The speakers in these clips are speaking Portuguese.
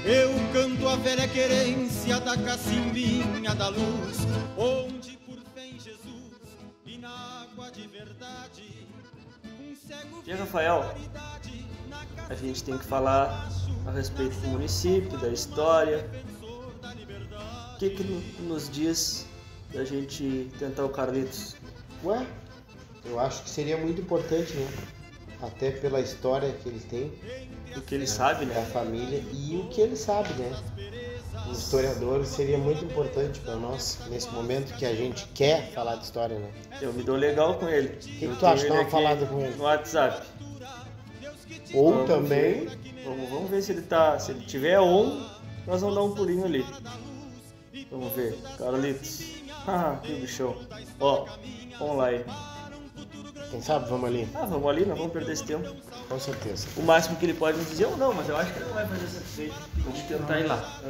Eu canto a velha querência da cacimbinha da luz, onde por fé em Jesus e na água de verdade um cego. E Rafael, a gente tem que falar a respeito do município, da história. O que nos diz da gente tentar o Carlitos? Ué, eu acho que seria muito importante, né? Até pela história que ele tem. O que ele sabe, né? Da família e o que ele sabe, né? Um historiador seria muito importante para nós nesse momento que a gente quer falar de história, né? Eu me dou legal com ele. O que tu acha de dar uma falada com ele? No WhatsApp. Ou também... Vamos ver se ele tá... Se ele tiver on, nós vamos dar um pulinho ali. Vamos ver. Carlitos. Ah, que bichão. Ó, vamos lá aí. Quem sabe vamos ali? Ah, vamos ali, não vamos perder esse tempo. Com certeza. O máximo que ele pode nos dizer ou não, mas eu acho que ele não vai fazer satisfeito. Vamos tentar ir lá.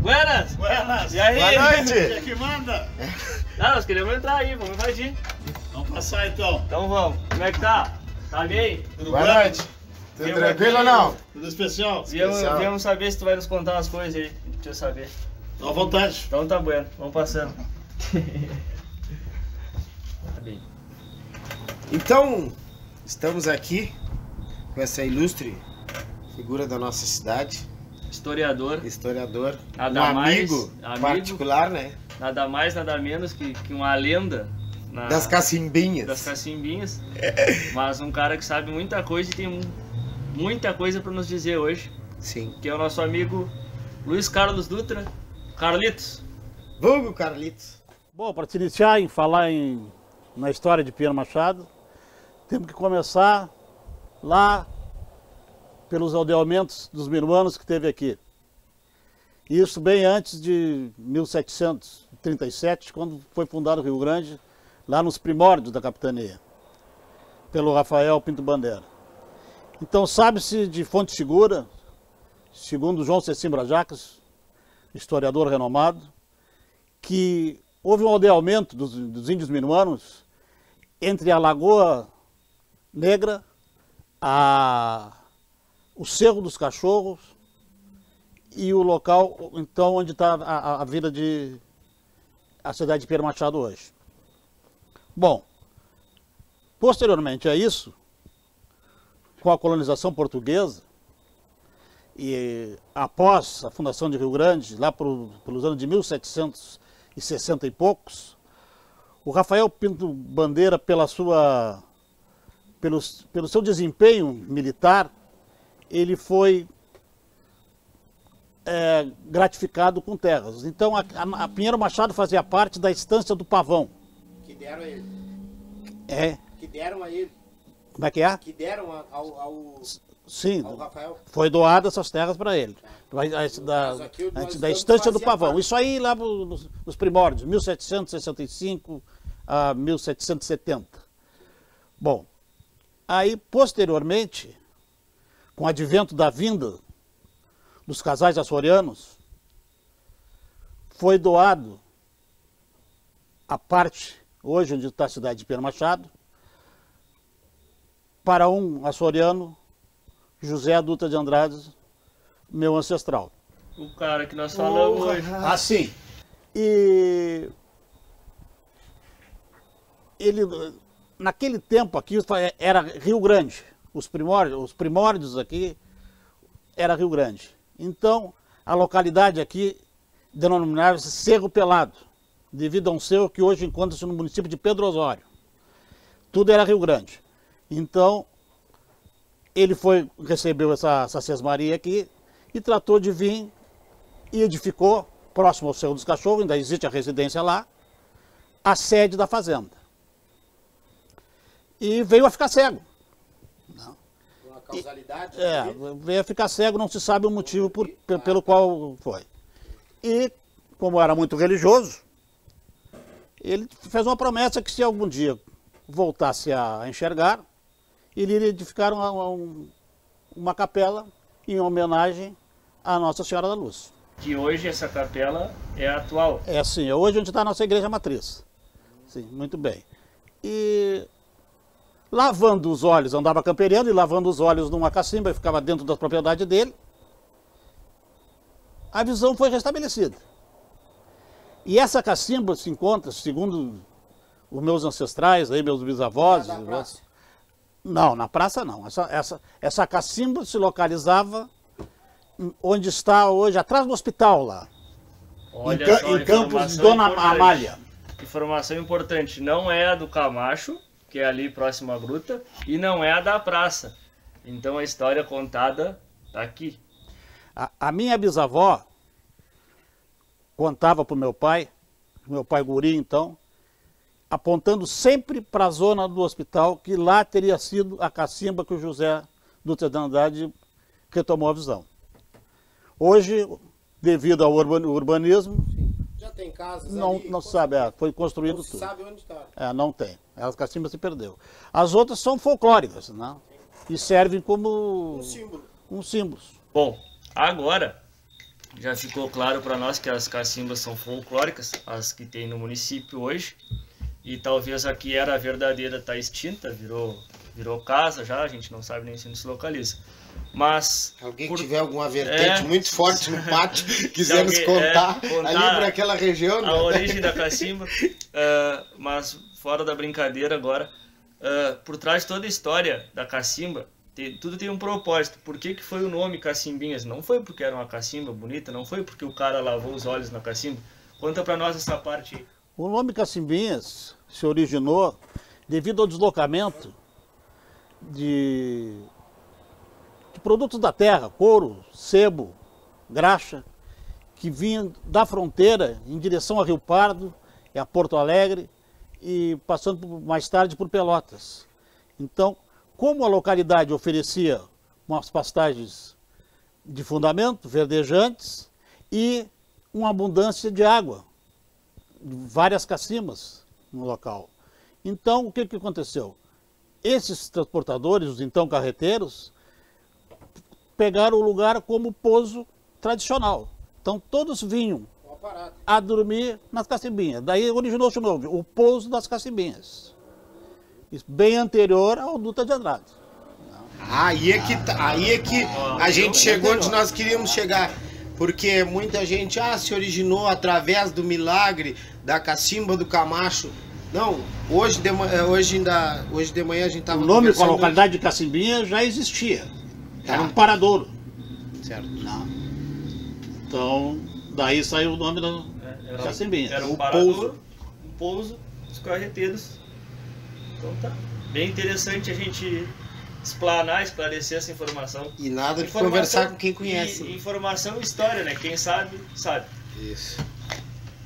Buenas! Buenas! E aí? Boa noite! Quem é que manda? Não, nós queremos entrar aí, vamos invadir. Vamos passar então. Então vamos. Como é que tá? Tá bem? Tudo Boa bem? noite! Tudo tranquilo ou não? Tudo especial? Viemos saber se tu vai nos contar umas coisas aí. Deixa eu saber. Tô à vontade. Então tá bueno, vamos passando. Tá bem. Então, estamos aqui com essa ilustre figura da nossa cidade, Historiador. historiador, Nada um mais, amigo amigo. particular, né? Nada mais, nada menos que uma lenda Das cacimbinhas. das cacimbinhas. Mas um cara que sabe muita coisa e tem muita coisa para nos dizer hoje. Sim. Que é o nosso amigo Luiz Carlos Dutra. Carlitos. Vulgo Carlitos. Bom, para se iniciar em falar na história de Pinheiro Machado, temos que começar lá pelos aldeamentos dos minuanos que teve aqui. Isso bem antes de 1737, quando foi fundado o Rio Grande, lá nos primórdios da capitania, pelo Rafael Pinto Bandeira. Então sabe-se de fonte segura, segundo João Cecimbra Jacques, historiador renomado, que houve um aldeamento dos índios minuanos entre a Lagoa Negra, o Cerro dos Cachorros e o local então onde está a cidade de Pinheiro Machado hoje. Bom, posteriormente a isso, com a colonização portuguesa e após a fundação de Rio Grande, lá pelos anos de 1760 e poucos, o Rafael Pinto Bandeira, pelo seu desempenho militar, ele foi gratificado com terras. Então a Pinheiro Machado fazia parte da estância do Pavão. Que deram a ele. É. Que deram a ele. Como é que é? Que deram Sim, ao Rafael. foi doado essas terras para ele. Da estância do Pavão. parte. Isso aí lá nos primórdios, 1765 a 1770. Bom, aí posteriormente, com o advento da vinda dos casais açorianos, foi doado a parte, hoje onde está a cidade de Pinheiro Machado, para um açoriano, José Dutra de Andrade, meu ancestral. O cara que nós falamos hoje. Assim. E ele, naquele tempo aqui, era Rio Grande. Os primórdios aqui era Rio Grande. Então, a localidade aqui denominava-se Cerro Pelado, devido a um cerro que hoje encontra-se no município de Pedro Osório. Tudo era Rio Grande. Então, ele recebeu essa sesmaria aqui e tratou de vir e edificou, próximo ao Cerro dos Cachorros, ainda existe a residência lá, a sede da fazenda. E veio a ficar cego. Uma causalidade? Veio a ficar cego, não se sabe o motivo pelo qual foi. E, como era muito religioso, ele fez uma promessa que se algum dia voltasse a enxergar, ele iria edificar uma capela em homenagem à Nossa Senhora da Luz. Que hoje essa capela é atual. É assim, hoje onde está a nossa igreja matriz. Sim, muito bem. E lavando os olhos, andava camperiando e lavando os olhos numa cacimba e ficava dentro da propriedade dele, a visão foi restabelecida. E essa cacimba se encontra, segundo os meus ancestrais, aí, meus bisavós. Não, na praça não. Essa cacimba se localizava onde está hoje, atrás do hospital lá. Olha só, em Campos de Dona Amália. Informação importante, não é a do Camacho, que é ali próximo à gruta, e não é a da praça. Então a história contada está aqui. A minha bisavó contava para o meu pai guri então, apontando sempre para a zona do hospital, que lá teria sido a cacimba que o José Dutra de Andrade retomou a visão. Hoje, devido ao urbanismo, Já tem casas não sabe, foi construído tudo. sabe onde está. Não tem, a cacimba se perdeu. As outras são folclóricas, né? E servem como um símbolo. Bom, agora já ficou claro para nós que as cacimbas são folclóricas, as que tem no município hoje. E talvez a que era a verdadeira está extinta, virou casa já, a gente não sabe nem se se localiza. Mas Alguém que tiver alguma vertente muito forte no pátio, quiser nos contar ali para aquela região. A origem da cacimba, mas fora da brincadeira agora, por trás de toda a história da cacimba, tudo tem um propósito. Por que foi o nome Cacimbinhas? Não foi porque era uma cacimba bonita, não foi porque o cara lavou os olhos na cacimba. Conta para nós essa parte aí. O nome Cacimbinhas se originou devido ao deslocamento de produtos da terra, couro, sebo, graxa, que vinham da fronteira em direção a Rio Pardo e a Porto Alegre e passando mais tarde por Pelotas. Então, como a localidade oferecia umas pastagens de fundamento, verdejantes e uma abundância de água, várias cacimbas no local. Então, o que aconteceu? Esses transportadores, os então carreteiros, pegaram o lugar como pouso tradicional. Então, todos vinham a dormir nas cacimbinhas. Daí originou-se o nome, o pouso das cacimbinhas. Isso bem anterior ao Dutra de Andrade. Aí é que a gente chegou onde nós queríamos chegar. Porque muita gente se originou através do milagre da cacimba do Camacho. Não, hoje de manhã a gente estava O nome com a localidade de Cacimbinha já existia. Era um paradouro. Certo. Então, daí saiu o nome da Cacimbinha. Era um paradouro, um pouso dos carreteiros. Então tá. Bem interessante a gente esclarecer essa informação. E nada de conversar com quem conhece. Informação e história, né? Quem sabe, sabe. Isso.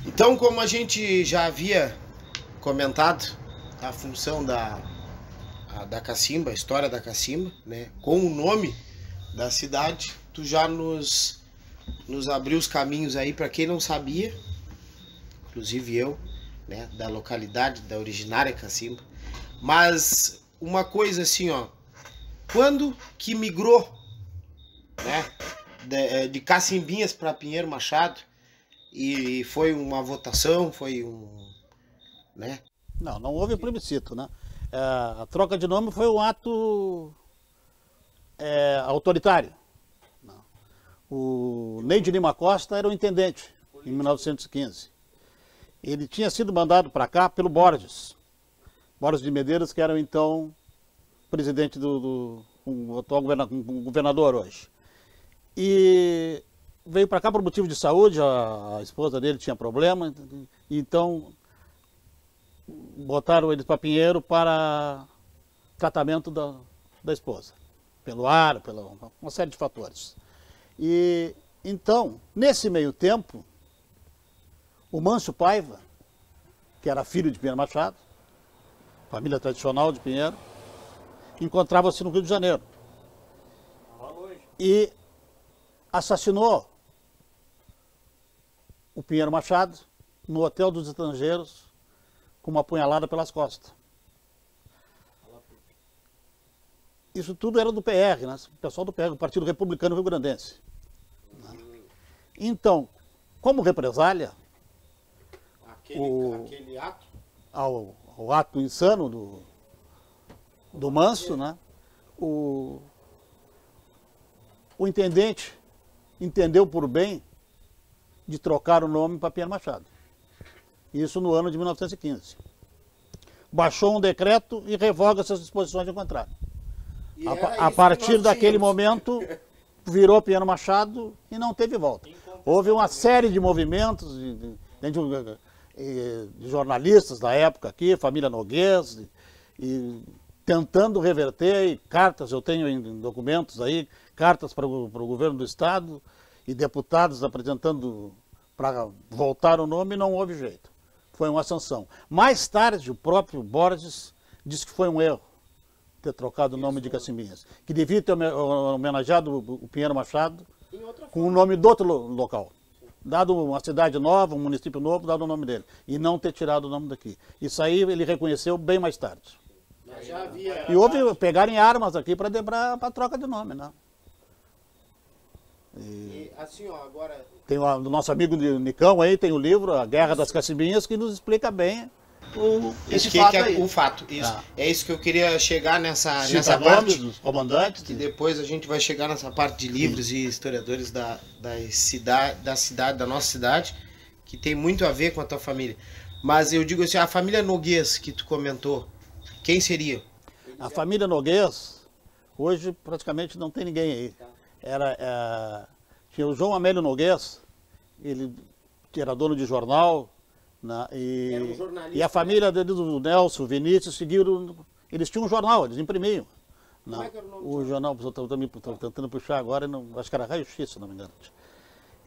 Então, como a gente já havia comentado, a função da cacimba, a história da cacimba, né? Com o nome da cidade, tu já nos abriu os caminhos aí para quem não sabia, inclusive eu, né? Da localidade, da originária cacimba. Mas uma coisa assim, quando que migrou, né, de Cacimbinhas para Pinheiro Machado, e foi uma votação, né? Não houve plebiscito, né? A troca de nome foi um ato autoritário. O Ney de Lima Costa era o intendente em 1915. Ele tinha sido mandado para cá pelo Borges de Medeiros, que era então presidente do atual governador hoje. E veio para cá por motivo de saúde, a esposa dele tinha problema, então botaram eles para Pinheiro para tratamento da esposa, pelo ar, pela uma série de fatores. E então, nesse meio tempo, o Mâncio Paiva, que era filho de Pinheiro Machado, família tradicional de Pinheiro, encontrava-se no Rio de Janeiro e assassinou o Pinheiro Machado no Hotel dos Estrangeiros com uma punhalada pelas costas. Isso tudo era do PR, né? O pessoal do PR, o Partido Republicano Rio-Grandense. Então, como represália Aquele ato? ao ato insano do Manso, né? O intendente entendeu por bem de trocar o nome para Pinheiro Machado. Isso no ano de 1915. Baixou um decreto e revoga essas disposições de contrário. A partir daquele momento, virou Pinheiro Machado e não teve volta. Houve uma série de movimentos de jornalistas da época aqui, família Noguês, e tentando reverter, e cartas, eu tenho em documentos aí, cartas para o governo do estado e deputados apresentando para voltar o nome, não houve jeito. Foi uma sanção. Mais tarde, o próprio Borges disse que foi um erro ter trocado o nome de Cacimbinhas, que devia ter homenageado o Pinheiro Machado com o nome do outro local. Dado uma cidade nova, um município novo, dado o nome dele. E não ter tirado o nome daqui. Isso aí ele reconheceu bem mais tarde. Já havia... E houve pegarem armas aqui para a troca de nome, né? E assim, ó, agora... Tem o nosso amigo Nicão aí, tem o livro, A Guerra das Cacimbinhas, que nos explica bem esse fato aí. O fato, isso. É isso que eu queria chegar nessa parte parte. dos comandantes. Que depois a gente vai chegar nessa parte de livros e historiadores da nossa cidade, que tem muito a ver com a tua família. Mas eu digo assim, a família Noguês que tu comentou, quem seria? A família Noguês, hoje praticamente não tem ninguém aí. Tinha o João Amélio Noguês, ele era dono de jornal, né, Era um jornalista, e a família deles, o Nelson, o Vinícius, seguiram, eles tinham um jornal, eles imprimiam. Como é que era o nome O jornal, estou tentando puxar agora, acho que era Raio-X, se não me engano.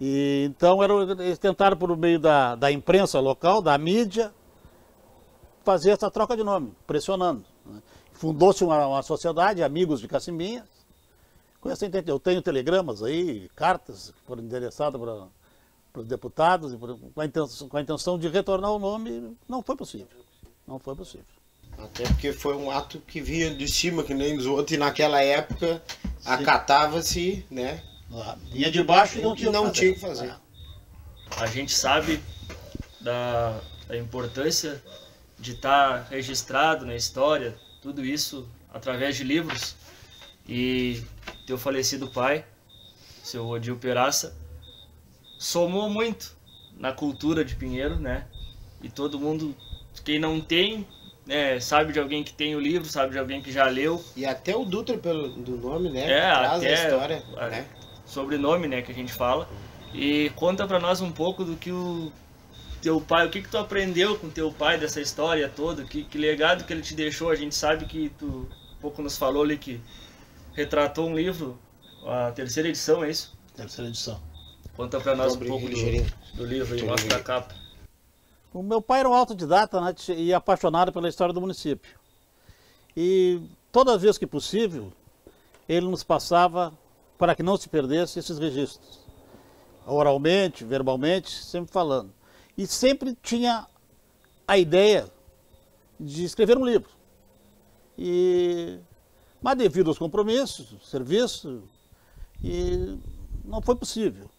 E, então eles tentaram, por meio da imprensa local, da mídia, fazer essa troca de nome, pressionando. Né. Fundou-se uma sociedade, Amigos de Cacimbinhas. Eu tenho telegramas aí, cartas que foram endereçadas para os deputados, e com a intenção de retornar o nome, não foi possível. Não foi possível. Até porque foi um ato que vinha de cima, que nem os outros, e naquela época acatava-se, né? Vinha de baixo e não tinha o que fazer. A gente sabe da importância de estar registrado na história, tudo isso através de livros. E teu falecido pai, seu Odil Peraça, somou muito na cultura de Pinheiro, né? E todo mundo, quem não tem, né, sabe de alguém que tem o livro, sabe de alguém que já leu. E até o Dutra, do nome, né? Traz até a história, né? Sobrenome, né, que a gente fala. E conta pra nós um pouco do que o teu pai, o que tu aprendeu com teu pai dessa história toda, que legado que ele te deixou. A gente sabe que tu um pouco nos falou ali que retratou um livro, a 3ª edição, é isso? 3ª edição. Conta pra nós um pouco do livro e mostra a capa. O meu pai era um autodidata, né, e apaixonado pela história do município. E todas as vezes que possível, ele nos passava, para que não se perdesse, esses registros. Oralmente, verbalmente, sempre falando. E sempre tinha a ideia de escrever um livro. Mas devido aos compromissos, serviço, e não foi possível.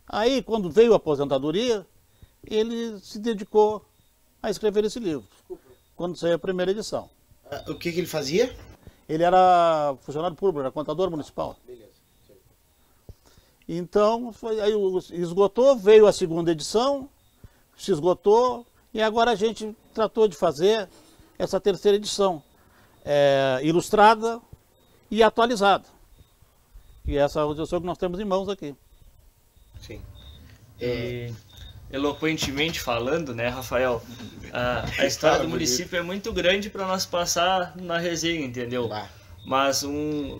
Aí, quando veio a aposentadoria, ele se dedicou a escrever esse livro, quando saiu a 1ª edição. O que ele fazia? Ele era funcionário público, era contador municipal. Beleza. Então, aí esgotou, veio a 2ª edição, se esgotou, e agora a gente tratou de fazer essa 3ª edição, ilustrada e atualizada. E essa é a edição que nós temos em mãos aqui. Sim. E eloquentemente falando, né, Rafael, a história do município é muito grande para nós passar na resenha, entendeu? Mas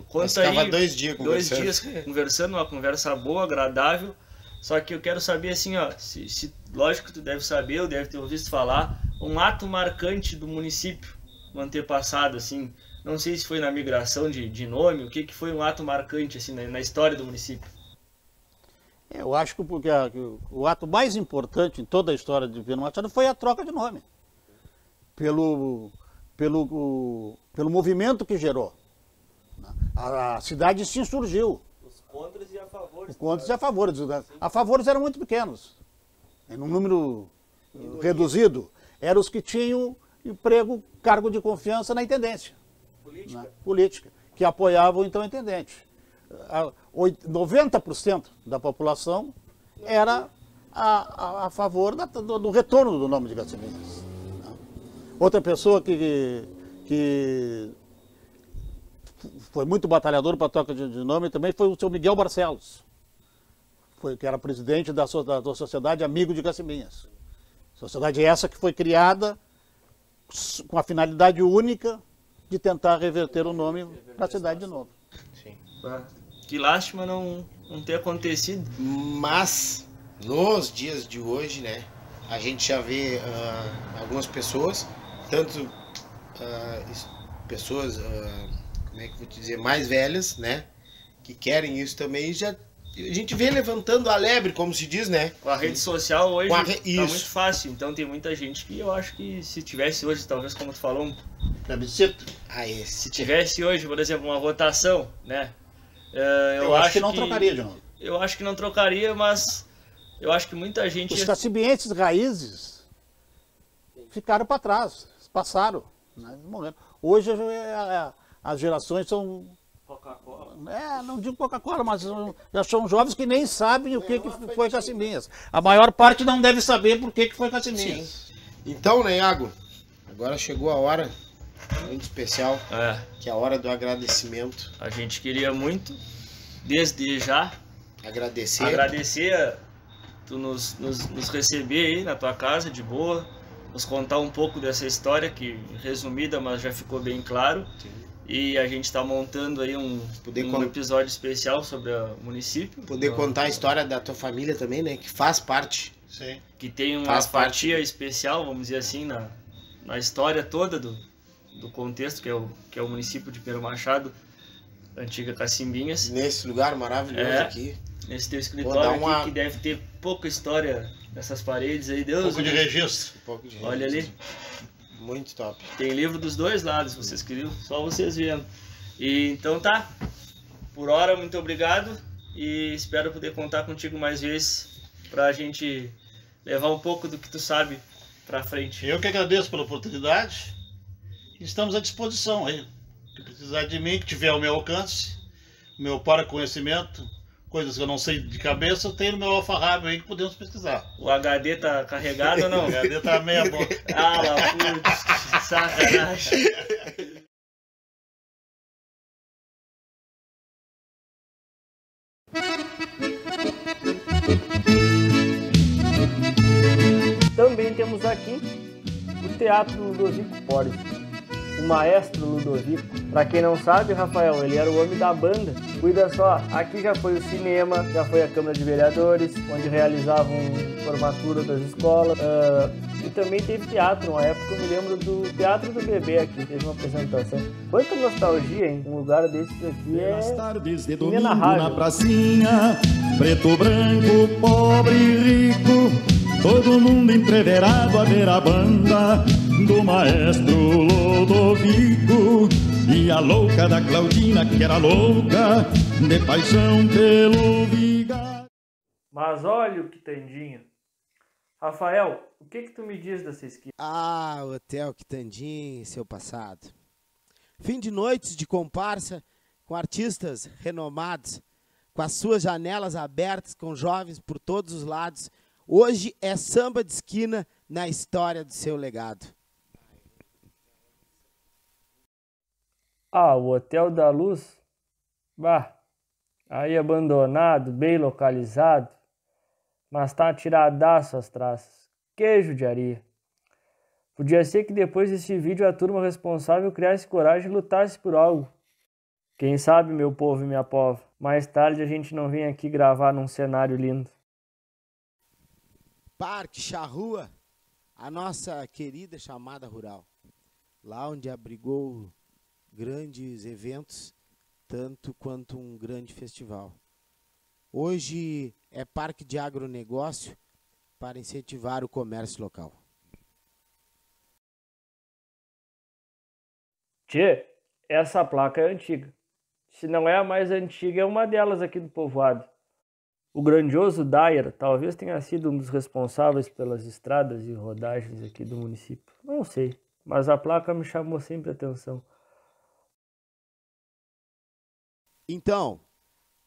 conta aí 2 dias conversando. 2 dias conversando, uma conversa boa, agradável. Só que eu quero saber assim, ó, lógico que tu deve saber, ou deve ter ouvido falar, um ato marcante do município no antepassado, assim. Não sei se foi na migração de nome, o que foi um ato marcante assim na história do município. Eu acho que o ato mais importante em toda a história de Pinheiro Machado foi a troca de nome. Pelo movimento que gerou. A cidade se insurgiu. Os contras e a favor contos e a favores. A favores eram muito pequenos, em um número reduzido. Eram os que tinham emprego, cargo de confiança na intendência. Política, que apoiavam então o intendente. 90% da população era a favor do retorno do nome de Cassimbinhas. Outra pessoa que foi muito batalhador para a troca de nome também foi o seu Miguel Barcelos, que era presidente da Sociedade Amigo de Cassimbinhas. Sociedade essa que foi criada com a finalidade única de tentar reverter o nome para a cidade de novo. Sim. Que lástima não ter acontecido. Mas, nos dias de hoje, né, a gente já vê algumas pessoas, tanto pessoas, como é que eu vou te dizer, mais velhas, né, que querem isso também, já a gente vê levantando a lebre, como se diz, né? Com a rede social hoje tá isso. muito fácil, então tem muita gente que eu acho que se tivesse hoje, talvez como tu falou, Plebiscito. Se tivesse hoje, por exemplo, uma votação, né? Eu acho que não trocaria de novo. Eu acho que não trocaria, mas eu acho que muita gente... Os cassibinhenses raízes ficaram para trás, passaram, né? Morreram. Hoje as gerações são... Coca-Cola. Não digo Coca-Cola, mas já são jovens que nem sabem o que foi Cassimbinhas. A maior parte não deve saber por que foi Cassimbinhas. Então, né, Iago? Agora chegou a hora muito especial, que é a hora do agradecimento. A gente queria muito, desde já, agradecer tu nos receber aí na tua casa, de boa, nos contar um pouco dessa história, que resumida, mas já ficou bem claro. Sim. E a gente está montando aí um episódio especial sobre o município. Poder contar a história da tua família também, né? Que faz parte. Sim. Que tem uma fatia especial, vamos dizer assim, na história toda do contexto, que é o município de Pedro Machado, antiga Cassimbinhas. Nesse lugar maravilhoso aqui. Nesse teu escritório aqui, que deve ter pouca história nessas paredes aí. Deus, pouco de registro. Olha ali. Muito top. Tem livro dos dois lados, vocês queriam, só vocês vendo. E então tá, por hora, muito obrigado e espero poder contar contigo mais vezes pra gente levar um pouco do que tu sabe pra frente. Eu que agradeço pela oportunidade e estamos à disposição aí. Se precisar de mim, que tiver ao meu alcance, o meu para-conhecimento, coisas que eu não sei de cabeça, eu tenho no meu alfarrábio aí que podemos pesquisar. O HD tá carregado ou não? O HD tá meia boca. Ah, lá, putz, sacanagem. Também temos aqui o Teatro Ludovico Porres. O maestro Ludovico. Pra quem não sabe, Rafael, ele era o homem da banda. Cuida só, aqui já foi o cinema, já foi a Câmara de Vereadores, onde realizavam formatura das escolas. E também teve teatro, uma época eu me lembro do Teatro do Bebê aqui, teve uma apresentação. Quanta nostalgia, hein? Um lugar desses aqui Pelas tardes de domingo inenarrável. na pracinha, preto, branco, pobre e rico, todo mundo entreverado a ver a banda do maestro Ludovico e a louca da Claudina, que era louca de paixão pelo vigário. Mas olha o quitandinho. Rafael, o que tu me diz dessa esquina? Ah, Hotel Quitandim, seu passado. Fim de noites de comparsa com artistas renomados, com as suas janelas abertas, com jovens por todos os lados. Hoje é samba de esquina na história do seu legado. Ah, o Hotel da Luz? Bah, aí abandonado, bem localizado, mas tá tiradaço as traças. Que judiaria. Podia ser que depois desse vídeo a turma responsável criasse coragem e lutasse por algo. Quem sabe, meu povo e minha pova, mais tarde a gente não vem aqui gravar num cenário lindo. Parque Charrua, a nossa querida chamada rural. Lá onde abrigou grandes eventos, tanto quanto um grande festival. Hoje é parque de agronegócio para incentivar o comércio local. Tchê, essa placa é antiga. Se não é a mais antiga, é uma delas aqui do povoado. O grandioso Dyer talvez tenha sido um dos responsáveis pelas estradas e rodagens aqui do município. Não sei, mas a placa me chamou sempre a atenção. Então,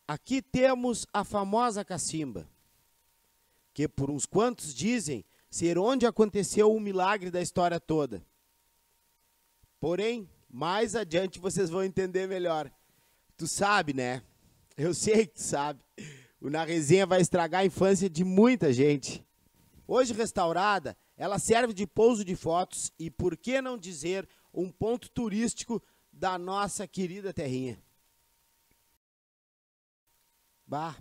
aqui temos a famosa cacimba, que por uns quantos dizem ser onde aconteceu o milagre da história toda. Porém, mais adiante vocês vão entender melhor. Tu sabe, né? Eu sei que tu sabe. O Na Resenha vai estragar a infância de muita gente. Hoje restaurada, ela serve de pouso de fotos e, por que não dizer, um ponto turístico da nossa querida terrinha. Bah,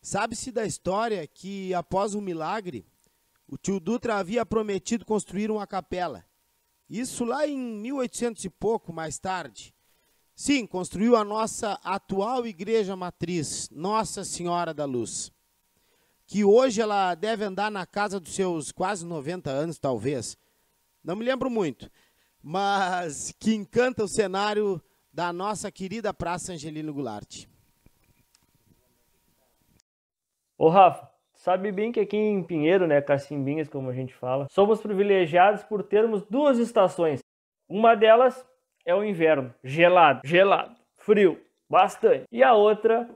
sabe-se da história que, após o milagre, o tio Dutra havia prometido construir uma capela. Isso lá em 1800 e pouco, mais tarde. Sim, construiu a nossa atual igreja matriz, Nossa Senhora da Luz. Que hoje ela deve andar na casa dos seus quase 90 anos, talvez. Não me lembro muito. Mas que encanta o cenário da nossa querida Praça Angelino Goulart. Ô Rafa, sabe bem que aqui em Pinheiro, né, Cacimbinhas, como a gente fala, somos privilegiados por termos duas estações. Uma delas é o inverno, gelado, frio, bastante. E a outra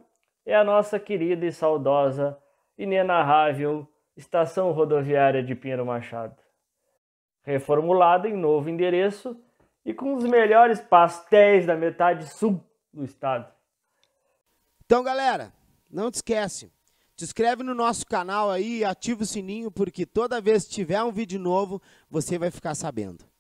é a nossa querida e saudosa, inenarrável Estação Rodoviária de Pinheiro Machado. Reformulada em novo endereço e com os melhores pastéis da metade sul do estado. Então, galera, não te esquece. Te inscreve no nosso canal aí e ativa o sininho, porque toda vez que tiver um vídeo novo, você vai ficar sabendo.